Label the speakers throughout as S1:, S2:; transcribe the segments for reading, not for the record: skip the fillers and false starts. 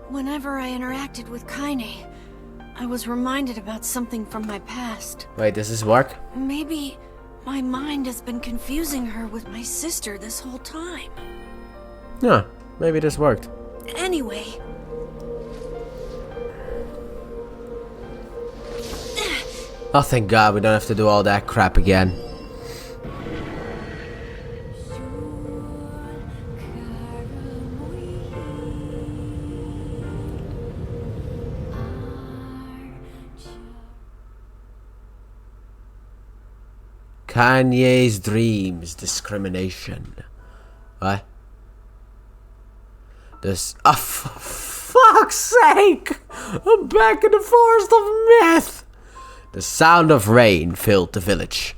S1: Whenever I interacted with Kainé, I was reminded about something from my past.
S2: Wait, does this work?
S1: Maybe my mind has been confusing her with my sister this whole time.
S2: Yeah, maybe this worked.
S1: Anyway.
S2: Oh, thank God we don't have to do all that crap again. Kainé's dreams, discrimination. What? This. Oh, for fuck's sake! I'm back in the forest of myth! The sound of rain filled the village.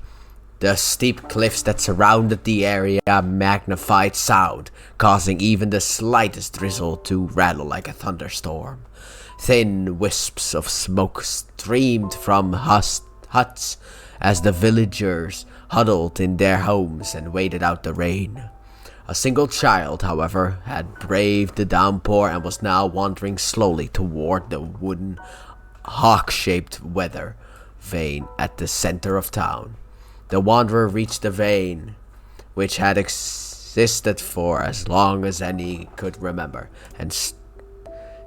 S2: The steep cliffs that surrounded the area magnified sound, causing even the slightest drizzle to rattle like a thunderstorm. Thin wisps of smoke streamed from huts as the villagers huddled in their homes and waited out the rain. A single child, however, had braved the downpour and was now wandering slowly toward the wooden, hawk-shaped weather vane at the center of town. The wanderer reached the vane, which had existed for as long as any could remember, and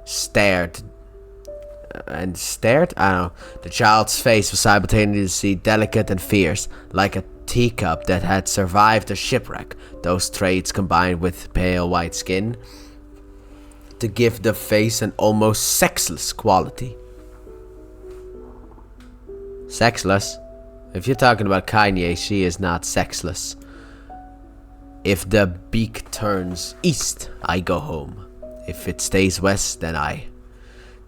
S2: stared. I don't know. The child's face was simultaneously delicate and fierce, like a teacup that had survived a shipwreck. Those traits combined with pale white skin to give the face an almost sexless quality. Sexless? If you're talking about Kainé, she is not sexless. If the beak turns east, I go home. If it stays west, then I.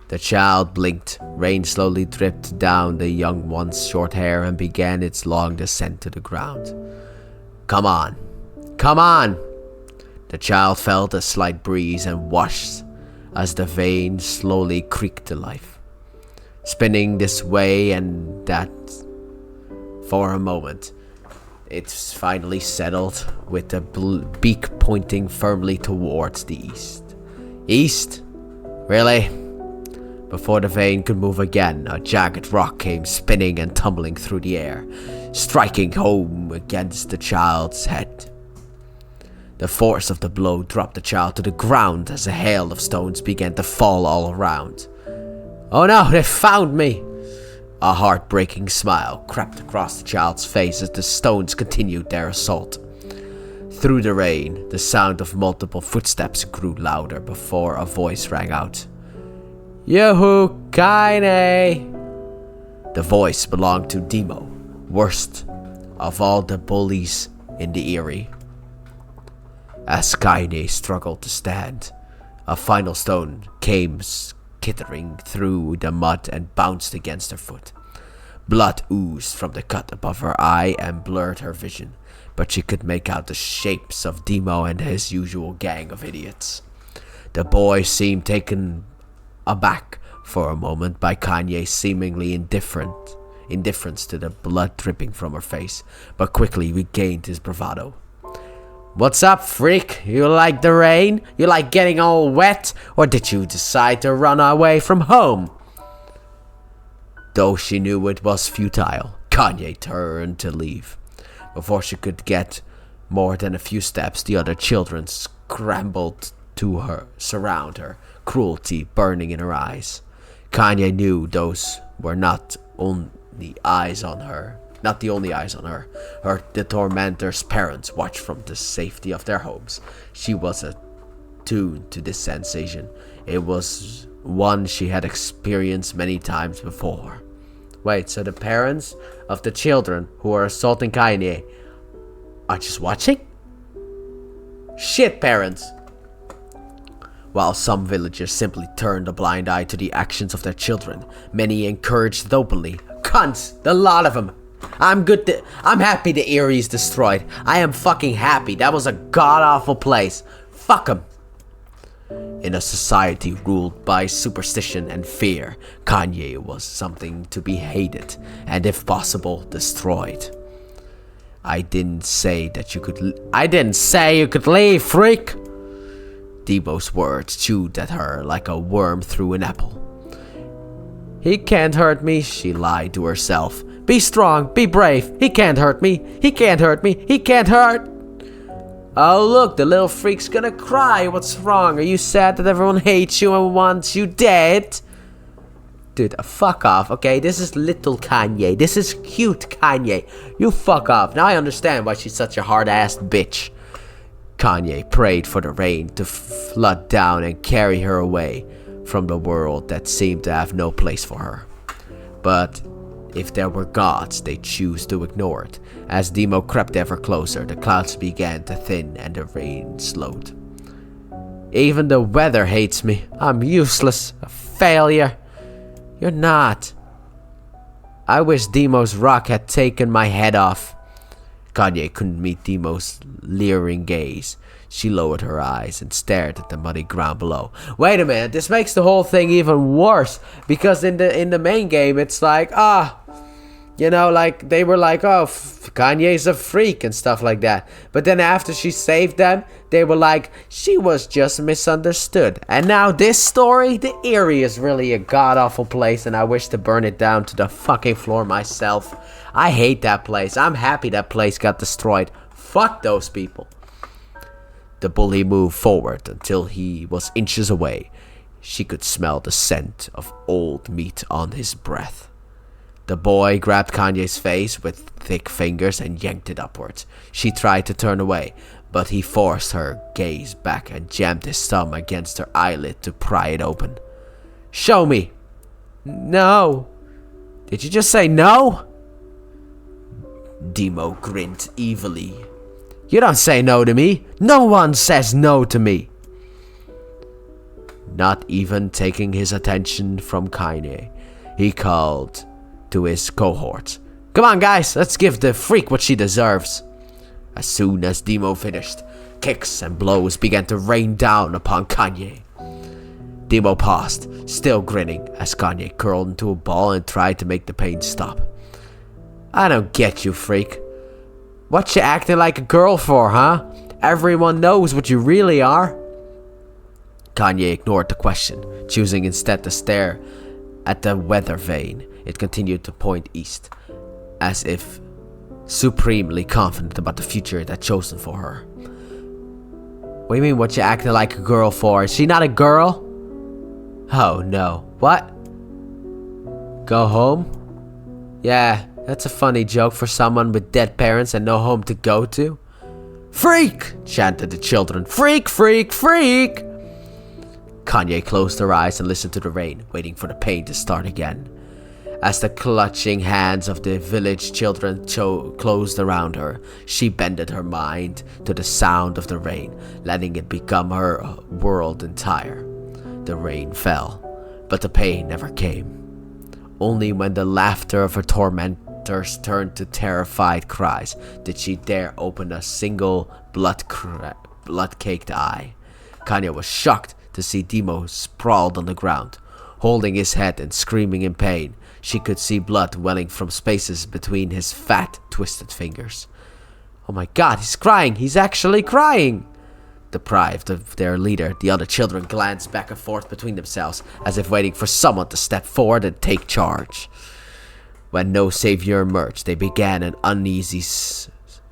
S2: The child blinked. Rain slowly dripped down the young one's short hair and began its long descent to the ground. Come on. Come on! The child felt a slight breeze and washed as the vane slowly creaked to life, spinning this way and that for a moment. It's finally settled, with the beak pointing firmly towards the east. East? Really? Before the vane could move again, a jagged rock came spinning and tumbling through the air, striking home against the child's head. The force of the blow dropped the child to the ground as a hail of stones began to fall all around. Oh no, they found me! A heartbreaking smile crept across the child's face as the stones continued their assault. Through the rain, the sound of multiple footsteps grew louder before a voice rang out. Yoo-hoo, Kainé! The voice belonged to Demo, worst of all the bullies in the Eyrie. As Kainé struggled to stand, a final stone came skittering through the mud and bounced against her foot. Blood oozed from the cut above her eye and blurred her vision, but she could make out the shapes of Demo and his usual gang of idiots. The boy seemed taken aback for a moment by Kainé's seemingly indifference to the blood dripping from her face, but quickly regained his bravado. What's up, freak? You like the rain? You like getting all wet? Or did you decide to run away from home? Though she knew it was futile, Kainé turned to leave. Before she could get more than a few steps, the other children scrambled to surround her, cruelty burning in her eyes. Kainé knew those were not the only eyes on her. The tormentor's parents watched from the safety of their homes. She was attuned to this sensation. It was one she had experienced many times before. Wait, so the parents of the children who are assaulting Kainé are just watching? Shit, parents! While some villagers simply turned a blind eye to the actions of their children, many encouraged it openly. Cunts! The lot of them! I'm happy the Eyrie's destroyed. I am fucking happy. That was a god-awful place. Fuck 'em. In a society ruled by superstition and fear, Kainé was something to be hated, and if possible, destroyed. I didn't say you could leave, freak! Demo's words chewed at her like a worm through an apple. He can't hurt me, she lied to herself. Be strong, be brave. He can't hurt me. He can't hurt me. He can't hurt. Oh look, the little freak's gonna cry. What's wrong? Are you sad that everyone hates you and wants you dead? Dude, fuck off, okay? This is little Kainé. This is cute Kainé. You fuck off. Now I understand why she's such a hard-assed bitch. Kainé prayed for the rain to flood down and carry her away from the world that seemed to have no place for her. But if there were gods, they choose to ignore it. As Demo crept ever closer, the clouds began to thin and the rain slowed. Even the weather hates me. I'm useless, a failure. You're not. I wish Demo's rock had taken my head off. Kainé couldn't meet Demo's leering gaze. She lowered her eyes and stared at the muddy ground below. Wait a minute, this makes the whole thing even worse. Because in the main game, it's like, you know, like, they were like, oh, Kanye's a freak and stuff like that. But then after she saved them, they were like, she was just misunderstood. And now this story, the Eyrie is really a god-awful place, and I wish to burn it down to the fucking floor myself. I hate that place. I'm happy that place got destroyed. Fuck those people. The bully moved forward until he was inches away. She could smell the scent of old meat on his breath. The boy grabbed Kanye's face with thick fingers and yanked it upwards. She tried to turn away, but he forced her gaze back and jammed his thumb against her eyelid to pry it open. Show me! No! Did you just say no? Demo grinned evilly. You don't say no to me. No one says no to me. Not even taking his attention from Kainé, he called to his cohorts. Come on guys, let's give the freak what she deserves. As soon as Demo finished, kicks and blows began to rain down upon Kainé. Demo paused, still grinning, as Kainé curled into a ball and tried to make the pain stop. I don't get you, freak. What you acting like a girl for, huh? Everyone knows what you really are. Kainé ignored the question, choosing instead to stare at the weather vane. It continued to point east, as if supremely confident about the future it had chosen for her. What do you mean, what you acting like a girl for? Is she not a girl? Oh no. What? Go home? Yeah, that's a funny joke for someone with dead parents and no home to go to. Freak! Chanted the children. Freak, freak, freak! Kainé closed her eyes and listened to the rain, waiting for the pain to start again. As the clutching hands of the village children closed around her, she bended her mind to the sound of the rain, letting it become her world entire. The rain fell, but the pain never came. Only when the laughter of her tormentors turned to terrified cries did she dare open a single blood-caked eye. Kainé was shocked to see Demo sprawled on the ground, holding his head and screaming in pain. She could see blood welling from spaces between his fat, twisted fingers. Oh my god, he's crying! He's actually crying! Deprived of their leader, the other children glanced back and forth between themselves, as if waiting for someone to step forward and take charge. When no savior emerged, they began an uneasy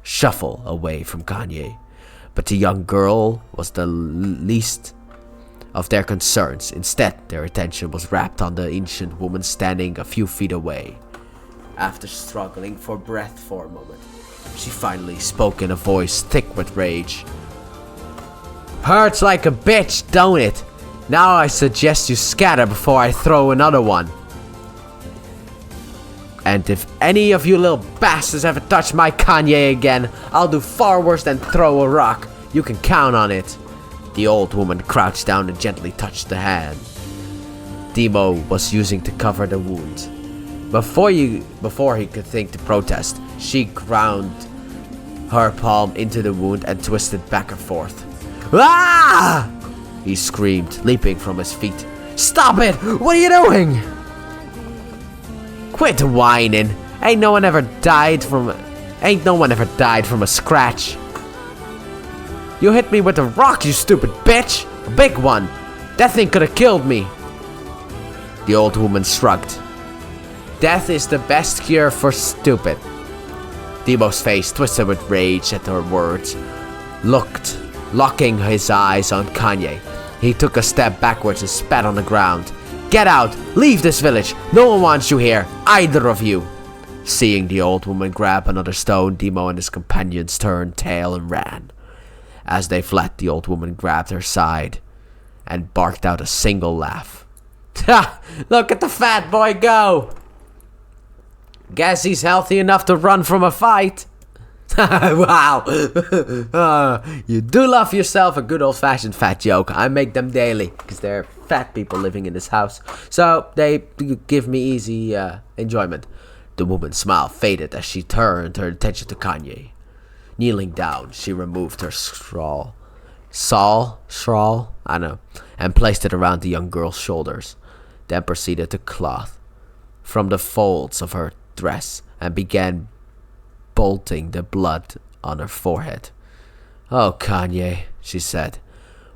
S2: shuffle away from Kainé. But the young girl was the least of their concerns. Instead, their attention was wrapped on the ancient woman standing a few feet away. After struggling for breath for a moment, she finally spoke in a voice thick with rage. Hurts like a bitch, don't it? Now I suggest you scatter before I throw another one. And if any of you little bastards ever touch my Kainé again, I'll do far worse than throw a rock. You can count on it. The old woman crouched down and gently touched the hand Demo was using to cover the wound. Before he could think to protest, she ground her palm into the wound and twisted back and forth. Ah! He screamed, leaping from his feet. Stop it! What are you doing? Quit whining. Ain't no one ever died from a scratch. You hit me with a rock, you stupid bitch! A big one. That thing could have killed me. The old woman shrugged. Death is the best cure for stupid. Demo's face twisted with rage at her words. Locking his eyes on Kainé. He took a step backwards and spat on the ground. Get out! Leave this village! No one wants you here! Either of you! Seeing the old woman grab another stone, Demo and his companions turned tail and ran. As they fled, the old woman grabbed her side and barked out a single laugh. Ha! Look at the fat boy go! Guess he's healthy enough to run from a fight. Wow! You do love yourself a good old-fashioned fat joke. I make them daily, because there are fat people living in this house. So, they give me easy enjoyment. The woman's smile faded as she turned her attention to Kainé. Kneeling down, she removed her shawl, I know, and placed it around the young girl's shoulders. Then proceeded to cloth from the folds of her dress and began bolting the blood on her forehead. Oh, Kainé, she said,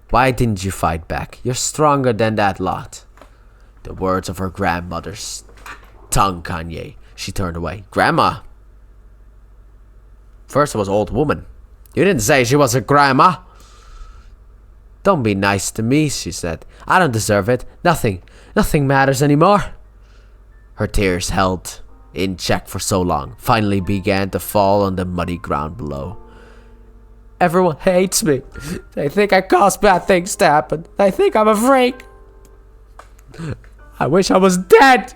S2: why didn't you fight back? You're stronger than that lot. The words of her grandmother stung Kainé. She turned away. Grandma? First it was old woman. You didn't say she was a grandma. Don't be nice to me, she said. I don't deserve it. Nothing matters anymore. Her tears held in check for so long finally began to fall on the muddy ground below. Everyone hates me. They think I caused bad things to happen. They think I'm a freak. I wish I was dead.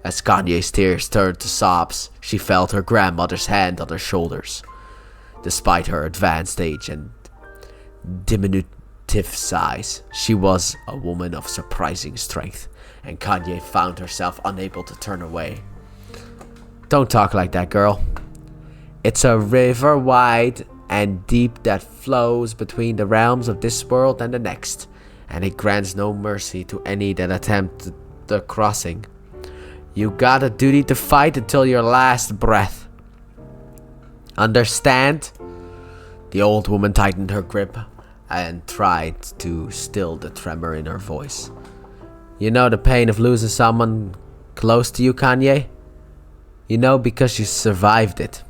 S2: As Kainé's tears turned to sobs, she felt her grandmother's hand on her shoulders. Despite her advanced age and diminutive size, she was a woman of surprising strength, and Kainé found herself unable to turn away. Don't talk like that, girl. It's a river wide and deep that flows between the realms of this world and the next, and it grants no mercy to any that attempt the crossing. You got a duty to fight until your last breath. Understand? The old woman tightened her grip and tried to still the tremor in her voice. You know the pain of losing someone close to you, Kainé? You know because you survived it.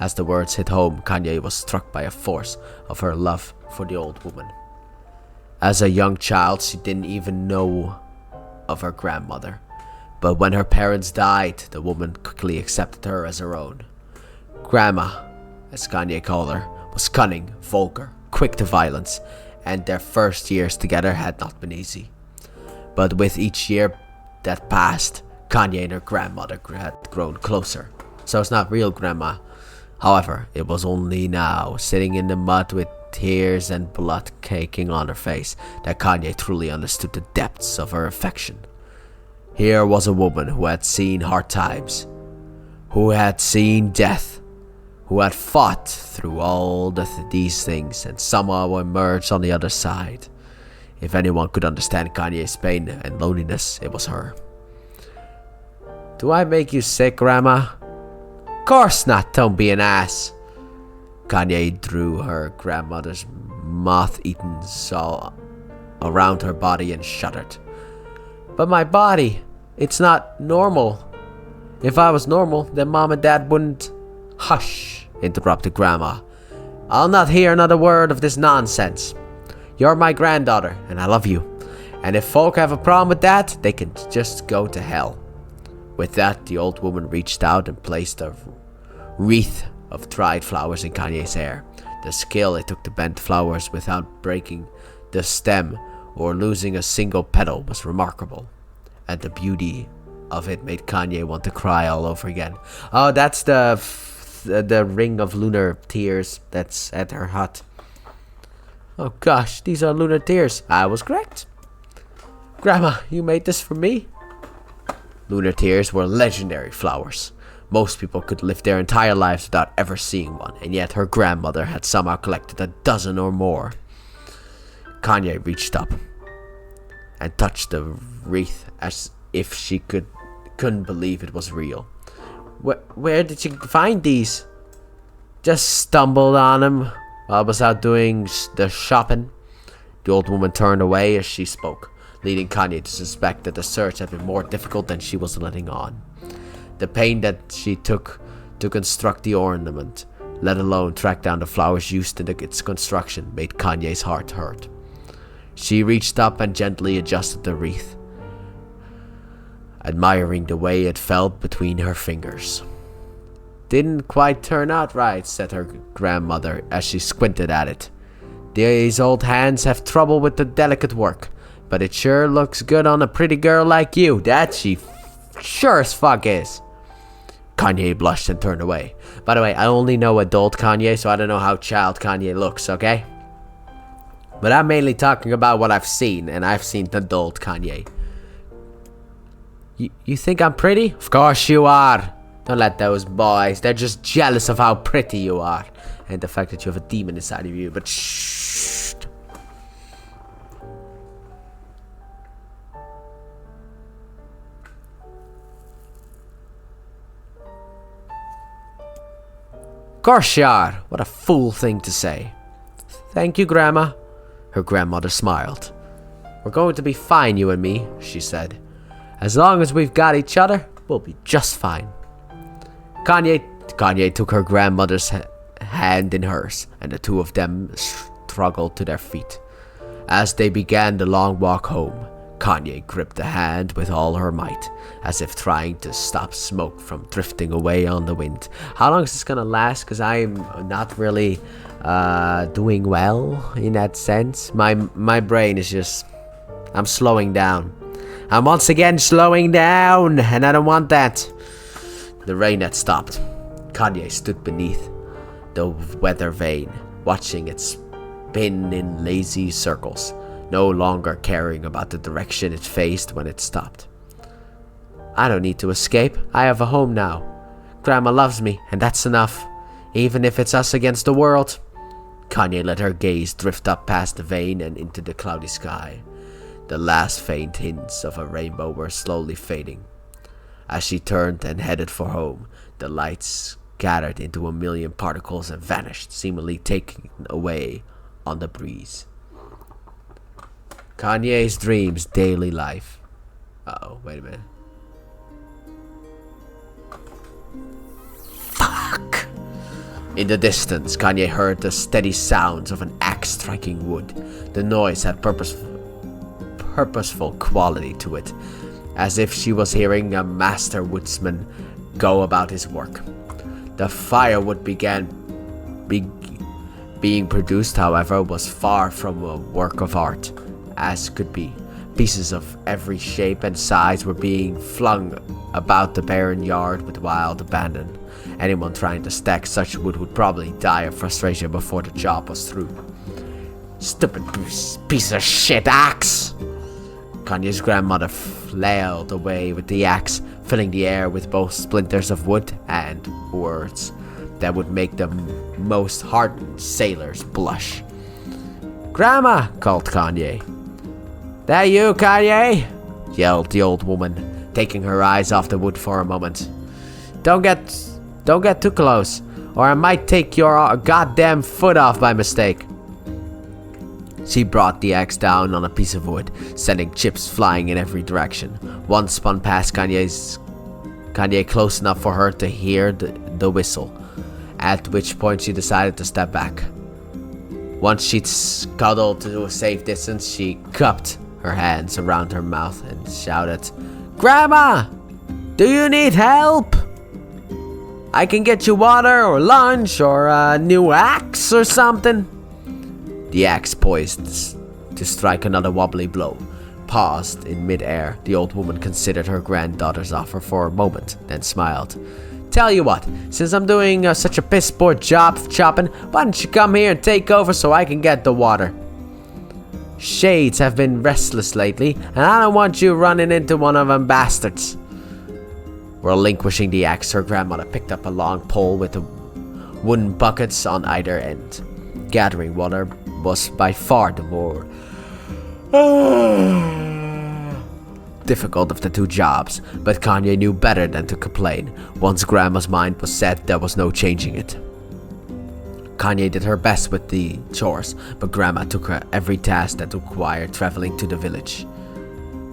S2: As the words hit home, Kainé was struck by a force of her love for the old woman. As a young child, she didn't even know of her grandmother. But when her parents died, the woman quickly accepted her as her own. Grandma, as Kainé called her, was cunning, vulgar, quick to violence, and their first years together had not been easy. But with each year that passed, Kainé and her grandmother had grown closer. So it's not real grandma. However, it was only now, sitting in the mud with tears and blood caking on her face, that Kainé truly understood the depths of her affection. Here was a woman who had seen hard times, who had seen death, who had fought through all these things and somehow emerged on the other side. If anyone could understand Kainé's pain and loneliness, it was her. Do I make you sick, Grandma? Course not, don't be an ass. Kainé drew her grandmother's moth-eaten shawl around her body and shuddered. But my body, it's not normal. If I was normal, then Mom and Dad wouldn't... Hush, interrupted Grandma. I'll not hear another word of this nonsense. You're my granddaughter, and I love you. And if folk have a problem with that, they can just go to hell. With that, the old woman reached out and placed a wreath of dried flowers in Kainé's hair. The skill it took to bend flowers without breaking the stem or losing a single petal was remarkable, and the beauty of it made Kainé want to cry all over again. Oh, that's the ring of lunar tears that's at her hut. Oh gosh, these are lunar tears. I was correct. Grandma, you made this for me? Lunar tears were legendary flowers. Most people could live their entire lives without ever seeing one, and yet her grandmother had somehow collected a dozen or more. Kainé reached up and touched the wreath as if she couldn't believe it was real. Where did you find these? Just stumbled on them while I was out doing the shopping. The old woman turned away as she spoke, leading Kainé to suspect that the search had been more difficult than she was letting on. The pain that she took to construct the ornament, let alone track down the flowers used in its construction, made Kainé's heart hurt. She reached up and gently adjusted the wreath, admiring the way it felt between her fingers. "Didn't quite turn out right," said her grandmother as she squinted at it. "These old hands have trouble with the delicate work, but it sure looks good on a pretty girl like you. That she sure as fuck is." Kainé blushed and turned away. By the way, I only know adult Kainé, so I don't know how child Kainé looks, okay? But I'm mainly talking about what I've seen, and I've seen adult Kainé. You think I'm pretty? Of course you are. Don't let those boys, they're just jealous of how pretty you are. And the fact that you have a demon inside of you, but shh. Of course you are. What a fool thing to say. Thank you, Grandma. Her grandmother smiled. We're going to be fine, you and me, she said. As long as we've got each other, we'll be just fine. Kainé took her grandmother's hand in hers, and the two of them struggled to their feet. As they began the long walk home, Kainé gripped the hand with all her might, as if trying to stop smoke from drifting away on the wind. How long is this gonna last? Because I'm not really doing well in that sense. My brain is just... I'm slowing down. I'm once again slowing down, and I don't want that. The rain had stopped. Kainé stood beneath the weather vane, watching it spin in lazy circles, no longer caring about the direction it faced when it stopped. I don't need to escape. I have a home now. Grandma loves me, and that's enough, even if it's us against the world. Kainé let her gaze drift up past the vane and into the cloudy sky. The last faint hints of a rainbow were slowly fading. As she turned and headed for home, the lights gathered into a million particles and vanished, seemingly taken away on the breeze. Kainé's dreams, daily life. Uh-oh, wait a minute. Fuck! In the distance, Kainé heard the steady sounds of an axe striking wood. The noise had purposeful quality to it, as if she was hearing a master woodsman go about his work. The firewood being produced, however, was far from a work of art, as could be. Pieces of every shape and size were being flung about the barren yard with wild abandon. Anyone trying to stack such wood would probably die of frustration before the job was through. Stupid piece of shit axe! Kainé's grandmother flailed away with the axe, filling the air with both splinters of wood and words that would make the most hardened sailors blush. Grandma, called Kainé. That you, Kainé? Yelled the old woman, taking her eyes off the wood for a moment. Don't get too close, or I might take your goddamn foot off by mistake. She brought the axe down on a piece of wood, sending chips flying in every direction. One spun past Kainé close enough for her to hear the whistle, at which point she decided to step back. Once she'd scuttled to a safe distance, she cupped her hands around her mouth and shouted, Grandma! Do you need help? I can get you water or lunch or a new axe or something. The axe poised to strike another wobbly blow. Paused in mid-air, the old woman considered her granddaughter's offer for a moment, then smiled. Tell you what, since I'm doing such a piss-poor job of chopping, why don't you come here and take over so I can get the water? Shades have been restless lately, and I don't want you running into one of them bastards. Relinquishing the axe, her grandmother picked up a long pole with the wooden buckets on either end. Gathering water was by far the more difficult of the two jobs, but Kainé knew better than to complain. Once Grandma's mind was set, there was no changing it. Kainé did her best with the chores, but Grandma took her every task that required traveling to the village.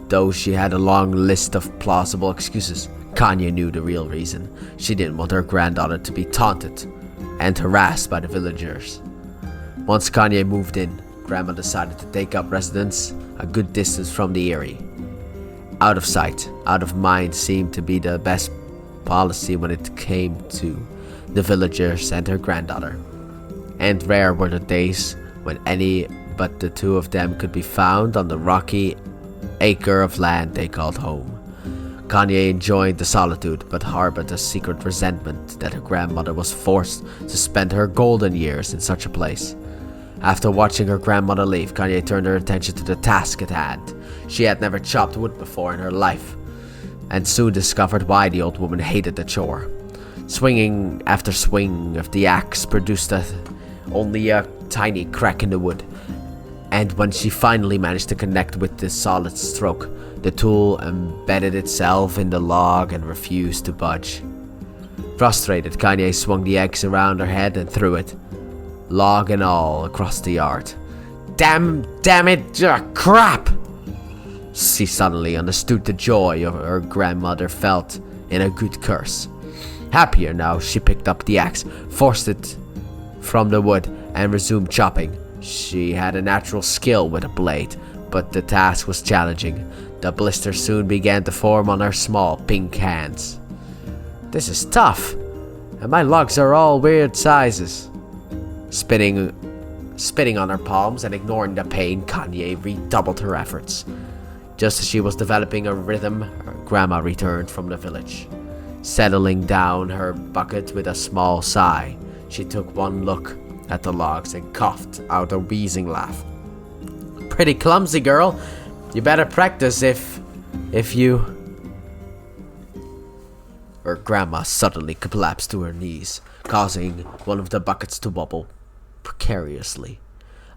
S2: Though she had a long list of plausible excuses, Kainé knew the real reason. She didn't want her granddaughter to be taunted and harassed by the villagers. Once Kainé moved in, Grandma decided to take up residence a good distance from the Eyrie. Out of sight, out of mind seemed to be the best policy when it came to the villagers and her granddaughter. And rare were the days when any but the two of them could be found on the rocky acre of land they called home. Kainé enjoyed the solitude, but harbored a secret resentment that her grandmother was forced to spend her golden years in such a place. After watching her grandmother leave, Kainé turned her attention to the task at hand. She had never chopped wood before in her life, and soon discovered why the old woman hated the chore. Swinging after swing of the axe produced only a tiny crack in the wood, and when she finally managed to connect with the solid stroke, the tool embedded itself in the log and refused to budge. Frustrated, Kainé swung the axe around her head and threw it, log and all, across the yard. Damn it, crap! She suddenly understood the joy her grandmother felt in a good curse. Happier now, she picked up the axe, forced it from the wood, and resumed chopping. She had a natural skill with a blade, but the task was challenging. The blisters soon began to form on her small pink hands. This is tough, and my logs are all weird sizes. Spitting on her palms and ignoring the pain, Kainé redoubled her efforts. Just as she was developing a rhythm, her grandma returned from the village. Settling down her bucket with a small sigh, she took one look at the logs and coughed out a wheezing laugh. Pretty clumsy, girl. You better practice if you... Her grandma suddenly collapsed to her knees, causing one of the buckets to wobble precariously.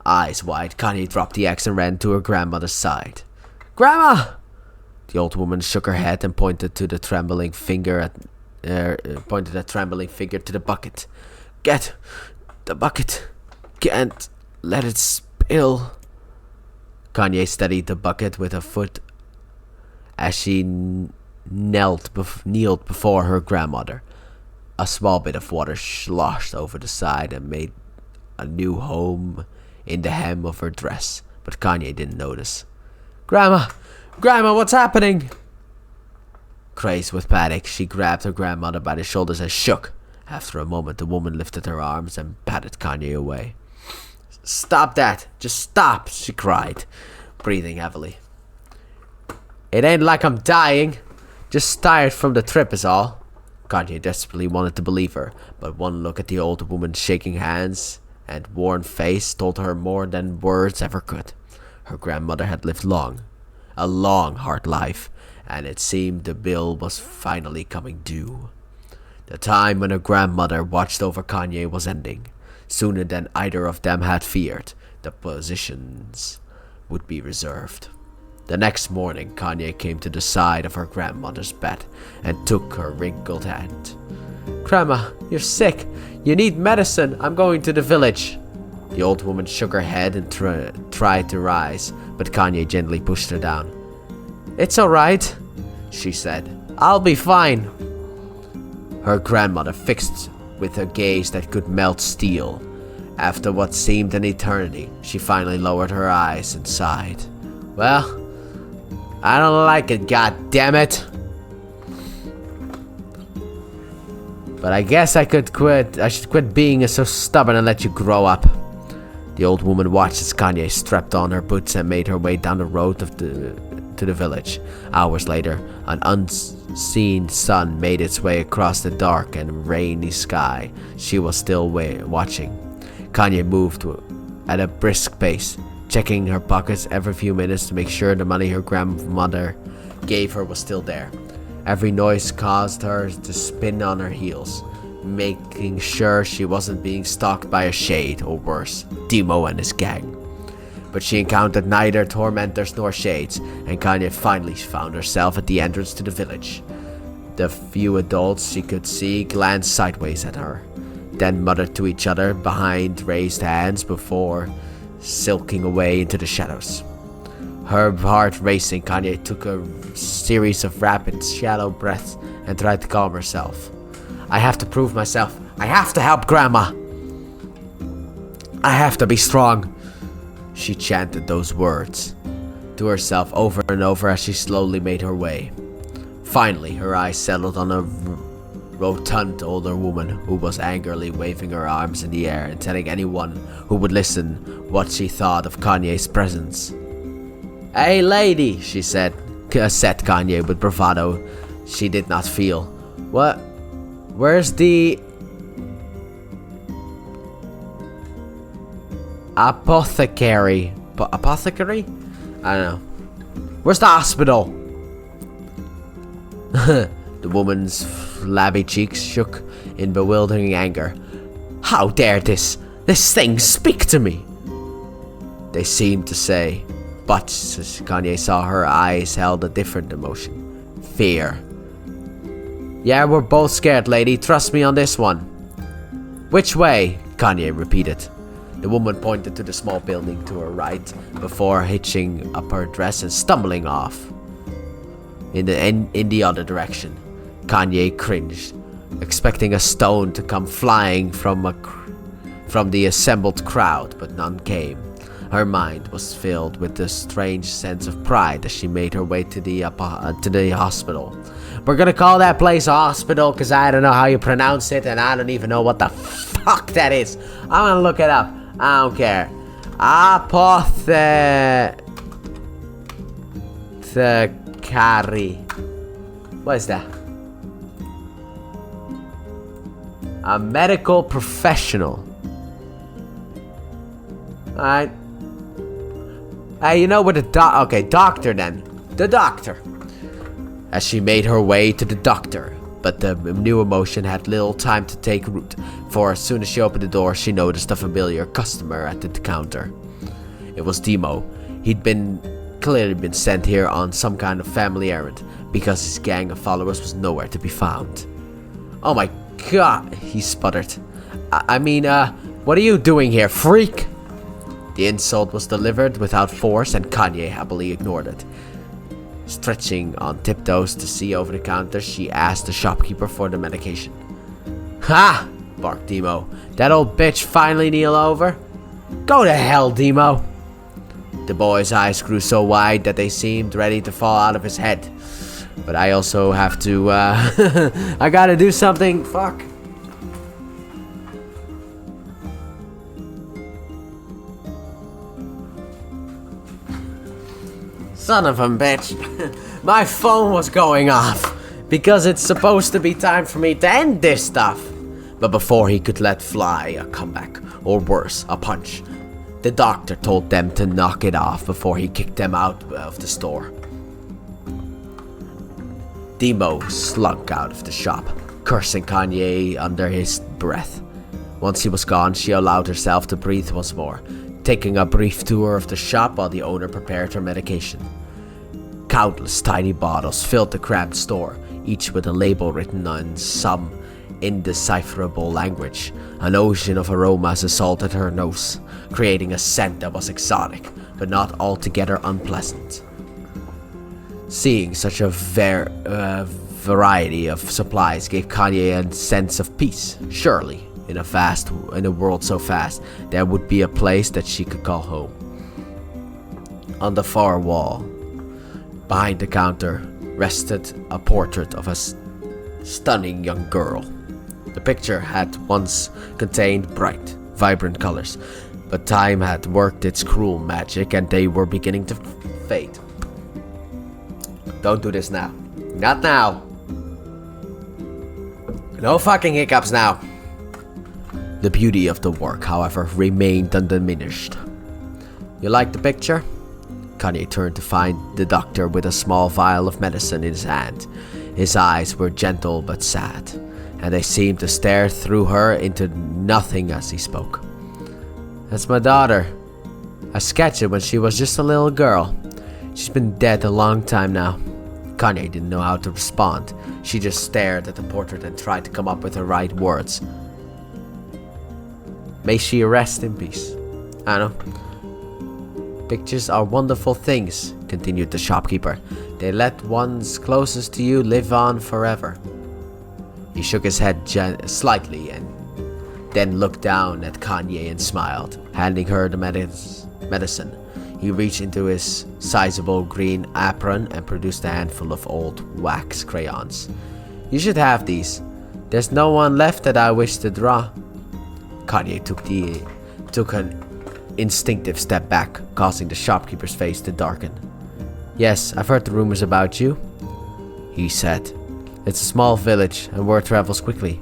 S2: Eyes wide, Kainé dropped the axe and ran to her grandmother's side. Grandma! The old woman shook her head and pointed a trembling finger to the bucket. Get the bucket. Can't let it spill. Kainé steadied the bucket with a foot as she kneeled before her grandmother. A small bit of water sloshed over the side and made a new home in the hem of her dress, but Kainé didn't notice. Grandma, what's happening? Crazed with panic, she grabbed her grandmother by the shoulders and shook. After a moment, the woman lifted her arms and patted Kainé away. Stop that! Just stop! She cried, breathing heavily. It ain't like I'm dying. Just tired from the trip is all. Kainé desperately wanted to believe her, but one look at the old woman's shaking hands and worn face told her more than words ever could. Her grandmother had lived long, a long, hard life, and it seemed the bill was finally coming due. The time when her grandmother watched over Kainé was ending. Sooner than either of them had feared, the positions would be reserved. The next morning, Kainé came to the side of her grandmother's bed and took her wrinkled hand. Grandma, you're sick. You need medicine. I'm going to the village. The old woman shook her head and tried to rise, but Kainé gently pushed her down. It's alright, she said. I'll be fine. Her grandmother fixed with a gaze that could melt steel. After what seemed an eternity, she finally lowered her eyes and sighed. Well, I don't like it, goddammit. But I guess I could quit. I should quit being so stubborn and let you grow up. The old woman watched as Kainé strapped on her boots and made her way down the road to the village. Hours later, an unseen sun made its way across the dark and rainy sky. She was still watching. Kainé moved at a brisk pace, checking her pockets every few minutes to make sure the money her grandmother gave her was still there. Every noise caused her to spin on her heels, making sure she wasn't being stalked by a shade, or worse, Demo and his gang. But she encountered neither tormentors nor shades, and Kainé finally found herself at the entrance to the village. The few adults she could see glanced sideways at her. then muttered to each other behind raised hands before silking away into the shadows. Her heart racing, Kainé took a series of rapid, shallow breaths and tried to calm herself. I have to prove myself. I have to help Grandma. I have to be strong. She chanted those words to herself over and over as she slowly made her way. Finally, her eyes settled on a rotund older woman who was angrily waving her arms in the air and telling anyone who would listen what she thought of Kainé's presence. Hey lady, she said Kainé with bravado she did not feel. What? Where's the apothecary? Apothecary? I don't know. Where's the hospital? The woman's flabby cheeks shook in bewildering anger. How dare this thing speak to me? They seemed to say, but Kainé saw her eyes held a different emotion. Fear. Yeah, we're both scared, lady. Trust me on this one. Which way? Kainé repeated. The woman pointed to the small building to her right before hitching up her dress and stumbling off in the other direction. Kainé cringed, expecting a stone to come flying from the assembled crowd, but none came. Her mind was filled with a strange sense of pride as she made her way to the hospital. We're gonna call that place a hospital because I don't know how you pronounce it and I don't even know what the fuck that is. I'm gonna look it up. I don't care. Apothecary. What is that? A medical professional. Alright. Hey, you know what the doctor then. The doctor. As she made her way to the doctor, but the new emotion had little time to take root, for as soon as she opened the door, she noticed a familiar customer at the counter. It was Demo. He'd clearly been sent here on some kind of family errand, because his gang of followers was nowhere to be found. Oh my god, he sputtered. I mean, what are you doing here, freak? The insult was delivered without force, and Kainé happily ignored it. Stretching on tiptoes to see over the counter, she asked the shopkeeper for the medication. Ha! Barked Demo. That old bitch finally kneel over? Go to hell, Demo! The boy's eyes grew so wide that they seemed ready to fall out of his head. But I also have to, I gotta do something. Fuck. Son of a bitch. My phone was going off. Because it's supposed to be time for me to end this stuff. But before he could let fly a comeback, or worse, a punch, the doctor told them to knock it off before he kicked them out of the store. Demo slunk out of the shop, cursing Kainé under his breath. Once he was gone, she allowed herself to breathe once more, taking a brief tour of the shop while the owner prepared her medication. Countless tiny bottles filled the cramped store, each with a label written in some indecipherable language. An ocean of aromas assaulted her nose, creating a scent that was exotic, but not altogether unpleasant. Seeing such a variety of supplies gave Kainé a sense of peace. Surely, in a world so vast, there would be a place that she could call home. On the far wall, behind the counter, rested a portrait of a stunning young girl. The picture had once contained bright, vibrant colors, but time had worked its cruel magic and they were beginning to fade. Don't do this now. Not now. No fucking hiccups now. The beauty of the work, however, remained undiminished. You like the picture? Kainé turned to find the doctor with a small vial of medicine in his hand. His eyes were gentle but sad, and they seemed to stare through her into nothing as he spoke. That's my daughter. I sketched her when she was just a little girl. She's been dead a long time now. Kainé didn't know how to respond. She just stared at the portrait and tried to come up with the right words. May she rest in peace. I know. Pictures are wonderful things, continued the shopkeeper. They let ones closest to you live on forever. He shook his head slightly and then looked down at Kainé and smiled, handing her the medicine. He reached into his sizable green apron and produced a handful of old wax crayons. You should have these. There's no one left that I wish to draw. Kainé took an instinctive step back, causing the shopkeeper's face to darken. Yes, I've heard the rumors about you, he said. It's a small village and word travels quickly.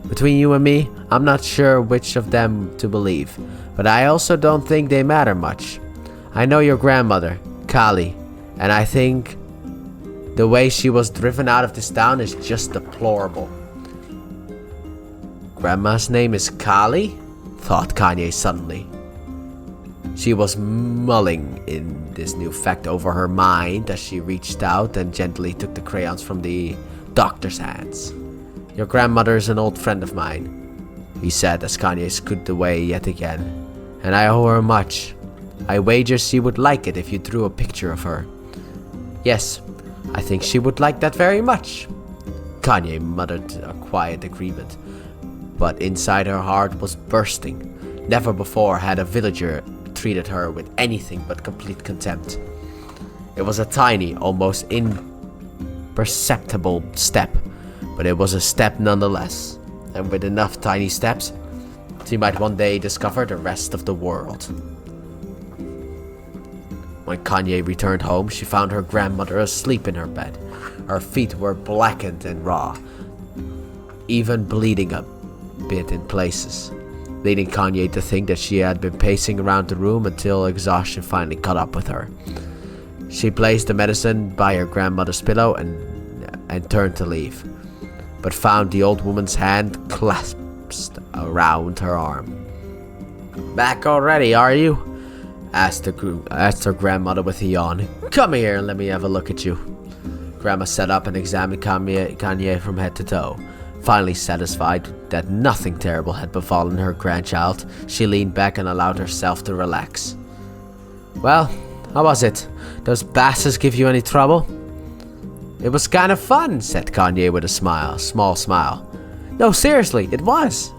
S2: Between you and me, I'm not sure which of them to believe, but I also don't think they matter much. I know your grandmother, Kali, and I think the way she was driven out of this town is just deplorable. Grandma's name is Kali? Thought Kainé suddenly. She was mulling in this new fact over her mind as she reached out and gently took the crayons from the doctor's hands. Your grandmother is an old friend of mine, he said as Kainé scooted away yet again, and I owe her much. I wager she would like it if you drew a picture of her. Yes, I think she would like that very much. Kainé muttered a quiet agreement, but inside her heart was bursting. Never before had a villager treated her with anything but complete contempt. It was a tiny, almost imperceptible step, but it was a step nonetheless, and with enough tiny steps, she might one day discover the rest of the world. When Kainé returned home, she found her grandmother asleep in her bed. Her feet were blackened and raw, even bleeding a bit in places, leading Kainé to think that she had been pacing around the room until exhaustion finally caught up with her. She placed the medicine by her grandmother's pillow and turned to leave, but found the old woman's hand clasped around her arm. Back already, are you? Asked her grandmother with a yawn. Come here and let me have a look at you. Grandma sat up and examined Kainé from head to toe. Finally satisfied that nothing terrible had befallen her grandchild, she leaned back and allowed herself to relax. Well, how was it? Those bastards give you any trouble? It was kind of fun, said Kainé with a small smile. No, seriously, it was.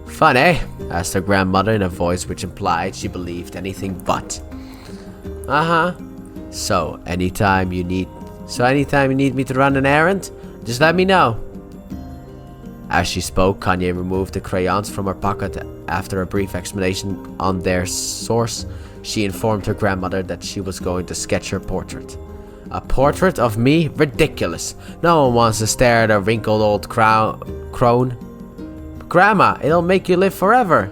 S2: Fun, eh? Asked her grandmother in a voice which implied she believed anything but. Uh-huh. So anytime you need me to run an errand, just let me know. As she spoke, Kainé removed the crayons from her pocket. After a brief explanation on their source, she informed her grandmother that she was going to sketch her portrait. A portrait of me? Ridiculous. No one wants to stare at a wrinkled old crone. Grandma, it'll make you live forever.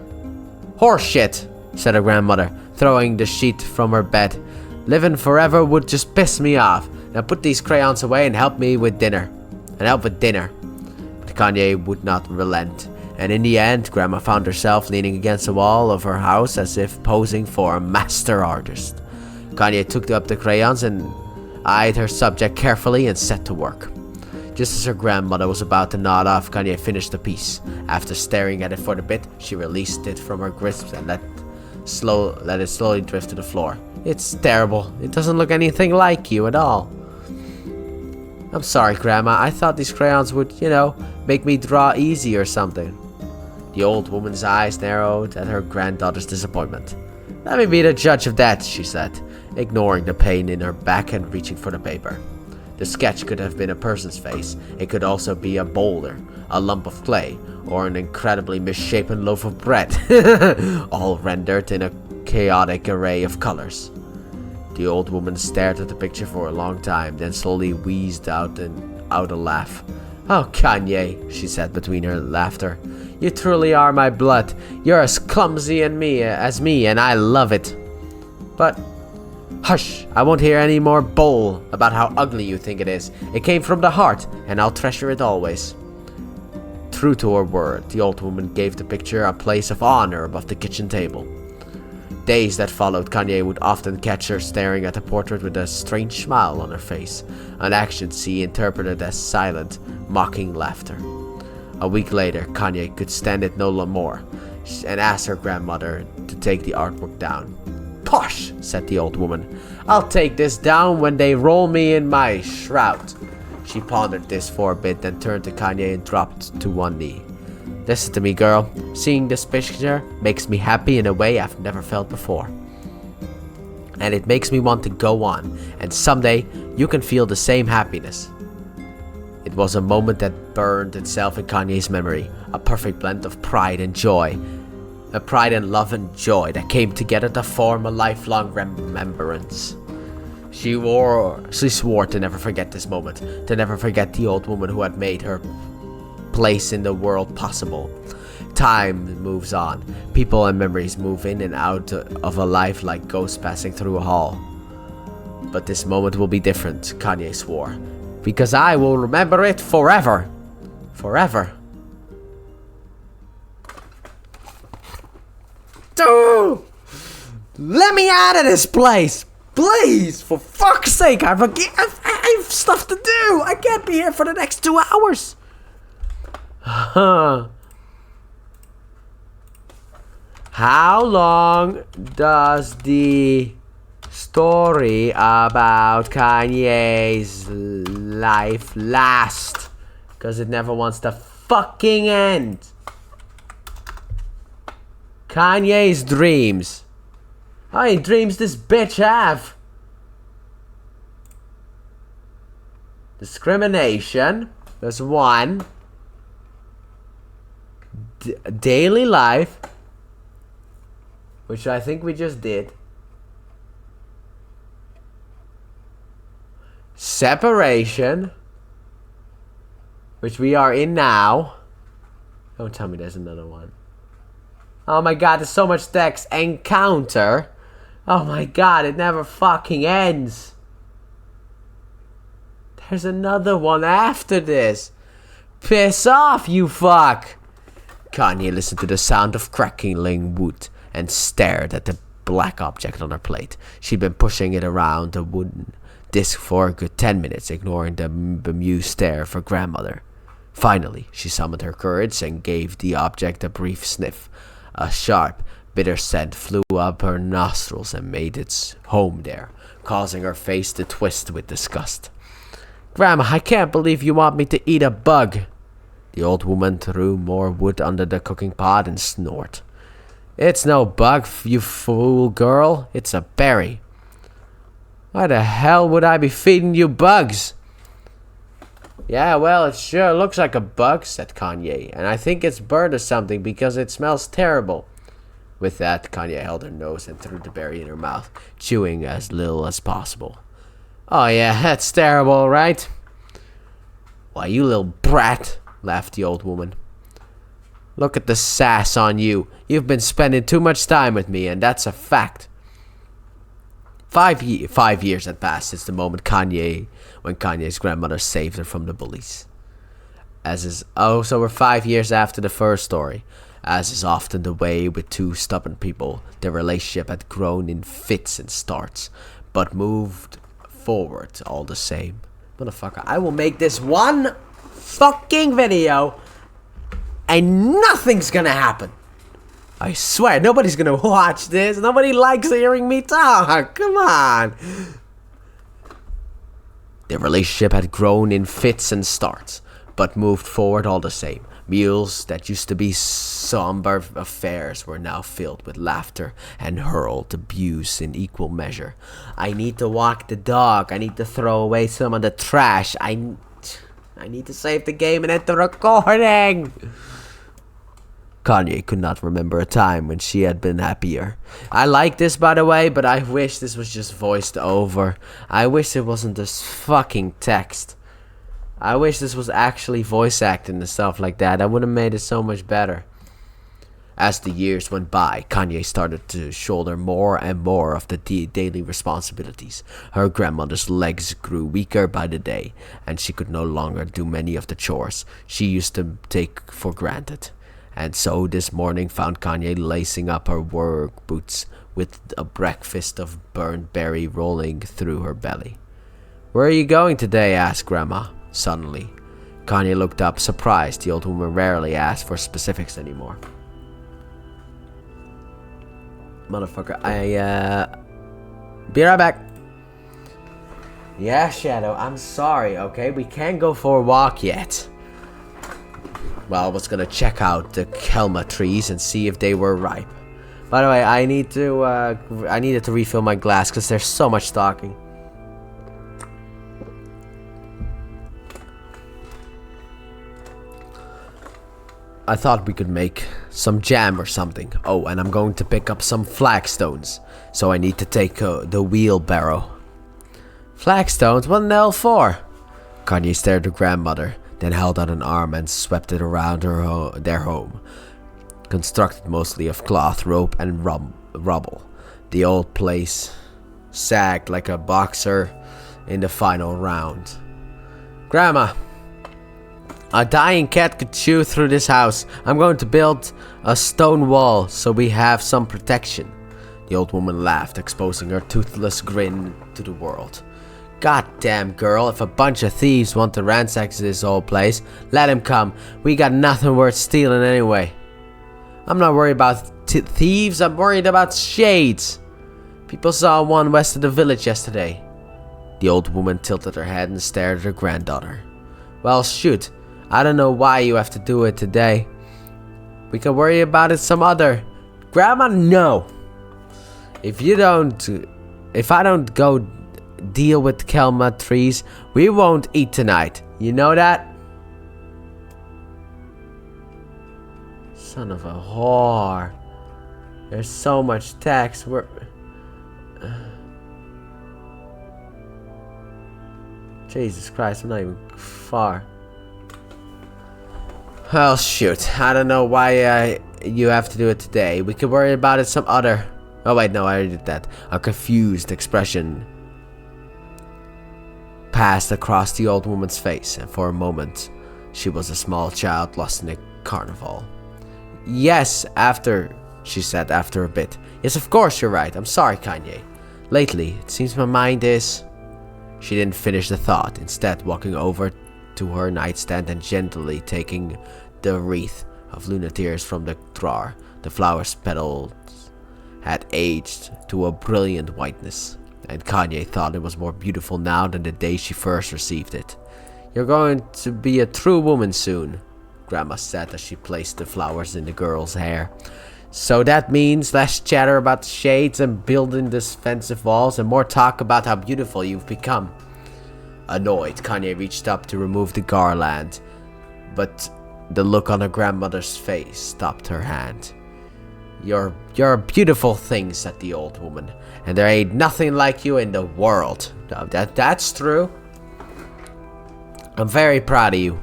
S2: Horseshit, said her grandmother, throwing the sheet from her bed. Living forever would just piss me off. Now put these crayons away and help with dinner. But Kainé would not relent, and in the end, Grandma found herself leaning against the wall of her house as if posing for a master artist. Kainé took up the crayons and eyed her subject carefully and set to work. Just as her grandmother was about to nod off, Kainé finished the piece. After staring at it for a bit, she released it from her grasp and let it slowly drift to the floor. It's terrible. It doesn't look anything like you at all. I'm sorry, Grandma. I thought these crayons would, make me draw easy or something. The old woman's eyes narrowed at her granddaughter's disappointment. Let me be the judge of that, she said, ignoring the pain in her back and reaching for the paper. The sketch could have been a person's face. It could also be a boulder, a lump of clay, or an incredibly misshapen loaf of bread, all rendered in a chaotic array of colors. The old woman stared at the picture for a long time, then slowly wheezed out a laugh. Oh, Kainé, she said between her laughter. You truly are my blood. You're as clumsy as me, and I love it. But hush, I won't hear any more bull about how ugly you think it is. It came from the heart, and I'll treasure it always. True to her word, the old woman gave the picture a place of honor above the kitchen table. Days that followed, Kainé would often catch her staring at the portrait with a strange smile on her face, an action she interpreted as silent, mocking laughter. A week later, Kainé could stand it no more. and asked her grandmother to take the artwork down. "Posh," said the old woman. "I'll take this down when they roll me in my shroud." She pondered this for a bit, then turned to Kainé and dropped to one knee. "Listen to me, girl. Seeing this picture makes me happy in a way I've never felt before. And it makes me want to go on, and someday you can feel the same happiness." It was a moment that burned itself in Kainé's memory, a perfect blend of pride and joy. A pride and love and joy that came together to form a lifelong remembrance. She swore to never forget this moment, to never forget the old woman who had made her place in the world possible. Time moves on. People and memories move in and out of a life like ghosts passing through a hall. But this moment will be different, Kainé swore. Because I will remember it forever. Forever. Dude! Let me out of this place! Please! For fuck's sake! I have stuff to do! I can't be here for the next 2 hours! How long does the story about Kainé's life last? Because it never wants to fucking end. Kainé's dreams. How many dreams this bitch have? Discrimination. There's one. Daily life. Which I think we just did. Separation. Which we are in now. Don't tell me there's another one. Oh my god, there's so much text. Encounter. Oh my god, it never fucking ends. There's another one after this. Piss off, you fuck. Kainé listened to the sound of crackling wood and stared at the black object on her plate. She'd been pushing it around the wooden disc for a good 10 minutes, ignoring the bemused stare of her grandmother. Finally, she summoned her courage and gave the object a brief sniff. A sharp, bitter scent flew up her nostrils and made its home there, causing her face to twist with disgust. "Grandma, I can't believe you want me to eat a bug." The old woman threw more wood under the cooking pot and snored. "It's no bug, you fool girl. It's a berry." "Why the hell would I be feeding you bugs?" "Yeah, well, it sure looks like a bug," said Kainé, "and I think it's bird or something because it smells terrible." With that, Kainé held her nose and threw the berry in her mouth, chewing as little as possible. "Oh yeah, that's terrible, right?" "Why, you little brat," laughed the old woman. "Look at the sass on you. You've been spending too much time with me, and that's a fact." 5 years had passed since the moment when Kainé's grandmother saved her from the bullies. So we're 5 years after the first story. As is often the way with two stubborn people, their relationship had grown in fits and starts, but moved forward all the same. Motherfucker, I will make this one fucking video and nothing's gonna happen. I swear, nobody's gonna watch this. Nobody likes hearing me talk. Come on. Their relationship had grown in fits and starts, but moved forward all the same. Meals that used to be somber affairs were now filled with laughter and hurled abuse in equal measure. I need to walk the dog. I need to throw away some of the trash. I need to save the game and end the recording. Kainé could not remember a time when she had been happier. I like this, by the way, but I wish this was just voiced over. I wish it wasn't this fucking text. I wish this was actually voice acting and stuff like that. That would have made it so much better. As the years went by, Kainé started to shoulder more and more of the daily responsibilities. Her grandmother's legs grew weaker by the day, and she could no longer do many of the chores she used to take for granted. And so this morning found Kainé lacing up her work boots with a breakfast of burnt berry rolling through her belly. "Where are you going today?" asked Grandma. Suddenly, Kainé looked up, surprised. The old woman rarely asked for specifics anymore. Motherfucker, be right back. Yeah, Shadow, I'm sorry, okay? We can't go for a walk yet. Well, I was gonna check out the kelma trees and see if they were ripe. By the way, I needed to refill my glass because there's so much talking. I thought we could make some jam or something. Oh, and I'm going to pick up some flagstones. So I need to take the wheelbarrow. Flagstones? What in the hell for? Kainé stared at her grandmother, then held out an arm and swept it around their home. Constructed mostly of cloth, rope, and rubble. The old place sagged like a boxer in the final round. Grandma! A dying cat could chew through this house. I'm going to build a stone wall so we have some protection. The old woman laughed, exposing her toothless grin to the world. Goddamn girl, if a bunch of thieves want to ransack this old place, let them come. We got nothing worth stealing anyway. I'm not worried about thieves, I'm worried about shades. People saw one west of the village yesterday. The old woman tilted her head and stared at her granddaughter. Well, shoot. I don't know why you have to do it today. We can worry about it some other. Grandma, no. If I don't go deal with kelma trees, we won't eat tonight. You know that? Son of a whore. There's so much text. Jesus Christ, I'm not even far. Well, shoot. I don't know why you have to do it today. We can worry about it some other. Oh, wait, no, I already did that. A confused expression passed across the old woman's face, and for a moment, she was a small child lost in a carnival. Yes, she said after a bit. Yes, of course you're right. I'm sorry, Kainé. Lately, it seems my mind is... She didn't finish the thought, instead walking over to her nightstand and gently taking the wreath of lunatears from the drawer. The flower's petals had aged to a brilliant whiteness, and Kainé thought it was more beautiful now than the day she first received it. You're going to be a true woman soon, Grandma said as she placed the flowers in the girl's hair. So that means less chatter about the shades and building defensive walls and more talk about how beautiful you've become. Annoyed, Kainé reached up to remove the garland, but the look on her grandmother's face stopped her hand. You're a beautiful thing, said the old woman, and there ain't nothing like you in the world. No, that's true. I'm very proud of you.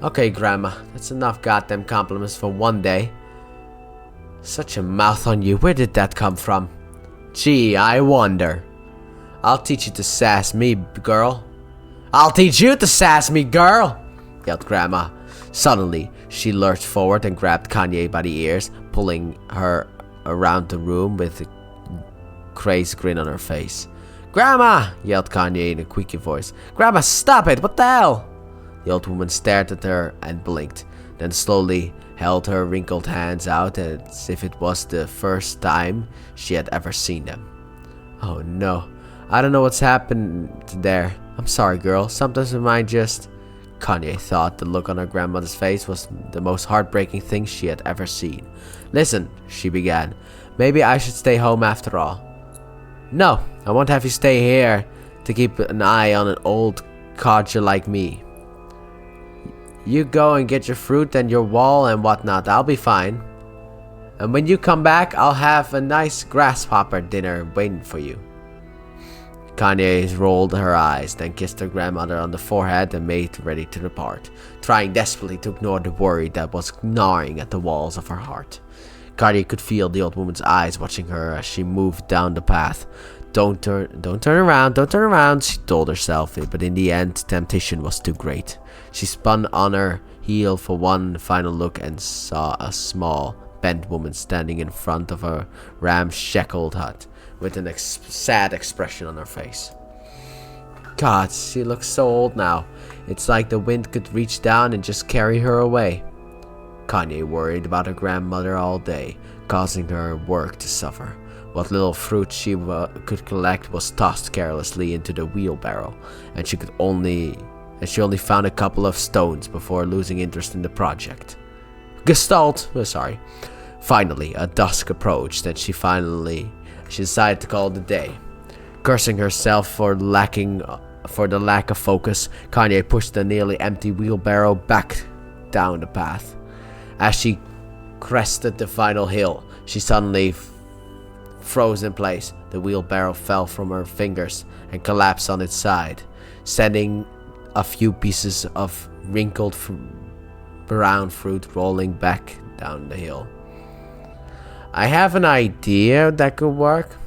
S2: Okay, Grandma, that's enough goddamn compliments for one day. Such a mouth on you, where did that come from? Gee, I wonder. I'll teach you to sass me, girl. I'll teach you to sass me, girl, yelled Grandma. Suddenly, she lurched forward and grabbed Kainé by the ears, pulling her around the room with a crazed grin on her face. Grandma, yelled Kainé in a squeaky voice. Grandma, stop it, what the hell? The old woman stared at her and blinked, then slowly held her wrinkled hands out as if it was the first time she had ever seen them. Oh no, I don't know what's happened there. I'm sorry, girl. Sometimes my mind just... Kainé thought the look on her grandmother's face was the most heartbreaking thing she had ever seen. Listen, she began. Maybe I should stay home after all. No, I won't have you stay here to keep an eye on an old codger like me. You go and get your fruit and your wall and whatnot. I'll be fine. And when you come back, I'll have a nice grasshopper dinner waiting for you. Kainé rolled her eyes, then kissed her grandmother on the forehead and made ready to depart, trying desperately to ignore the worry that was gnawing at the walls of her heart. Kainé could feel the old woman's eyes watching her as she moved down the path. Don't turn around, she told herself, but in the end, temptation was too great. She spun on her heel for one final look and saw a small, bent woman standing in front of a ramshackle hut, with a sad expression on her face. God, she looks so old now. It's like the wind could reach down and just carry her away. Kainé worried about her grandmother all day, causing her work to suffer. What little fruit she could collect was tossed carelessly into the wheelbarrow, and she only found a couple of stones before losing interest in the project. Sorry. Finally, dusk approached, and she decided to call it a day. Cursing herself for the lack of focus, Kainé pushed the nearly empty wheelbarrow back down the path. As she crested the final hill, she suddenly froze in place. The wheelbarrow fell from her fingers and collapsed on its side, sending a few pieces of wrinkled brown fruit rolling back down the hill. I have an idea that could work.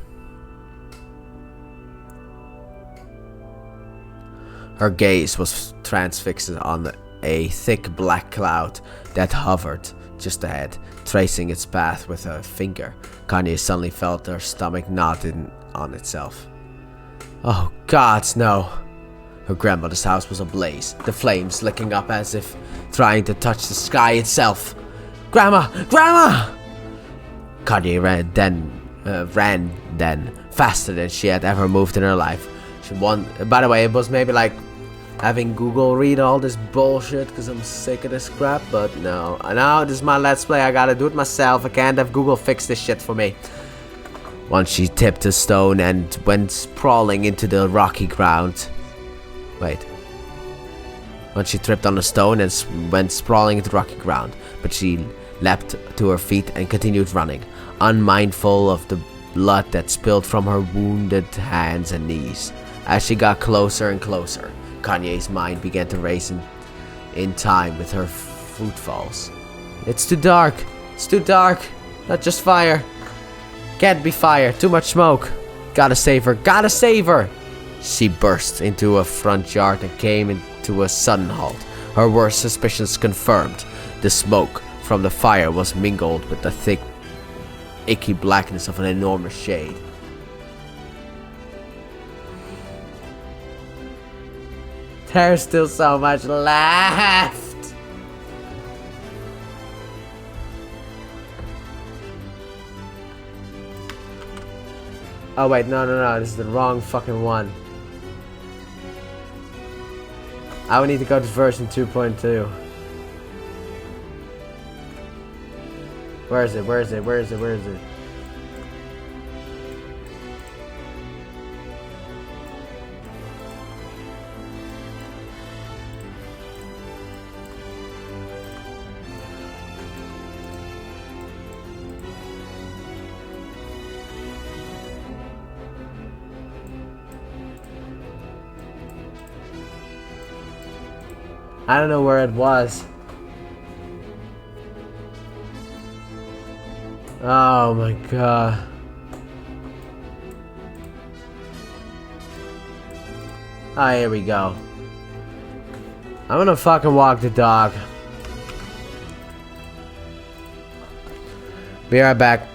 S2: Her gaze was transfixed on a thick black cloud that hovered just ahead, tracing its path with her finger. Kainé suddenly felt her stomach knotting on itself. Oh gods, no. Her grandmother's house was ablaze, the flames licking up as if trying to touch the sky itself. Grandma! Grandma! Kainé ran then, faster than she had ever moved in her life. By the way, it was maybe like having Google read all this bullshit because I'm sick of this crap, but no. This is my Let's Play, I gotta do it myself. I can't have Google fix this shit for me. Once she tipped a stone and went sprawling into the rocky ground. Once she tripped on a stone and went sprawling into the rocky ground, but she leapt to her feet and continued running, unmindful of the blood that spilled from her wounded hands and knees. As she got closer and closer, Kainé's mind began to race in time with her footfalls. It's too dark. It's too dark. Not just fire. Can't be fire. Too much smoke. Gotta save her. Gotta save her. She burst into a front yard and came into a sudden halt. Her worst suspicions confirmed. The smoke from the fire was mingled with the thick, icky blackness of an enormous shade. There's still so much left. Oh wait, no, this is the wrong fucking one. I would need to go to version 2.2. Where is it? I don't know where it was. Oh my god. Ah, here we go. I'm gonna fucking walk the dog. Be right back.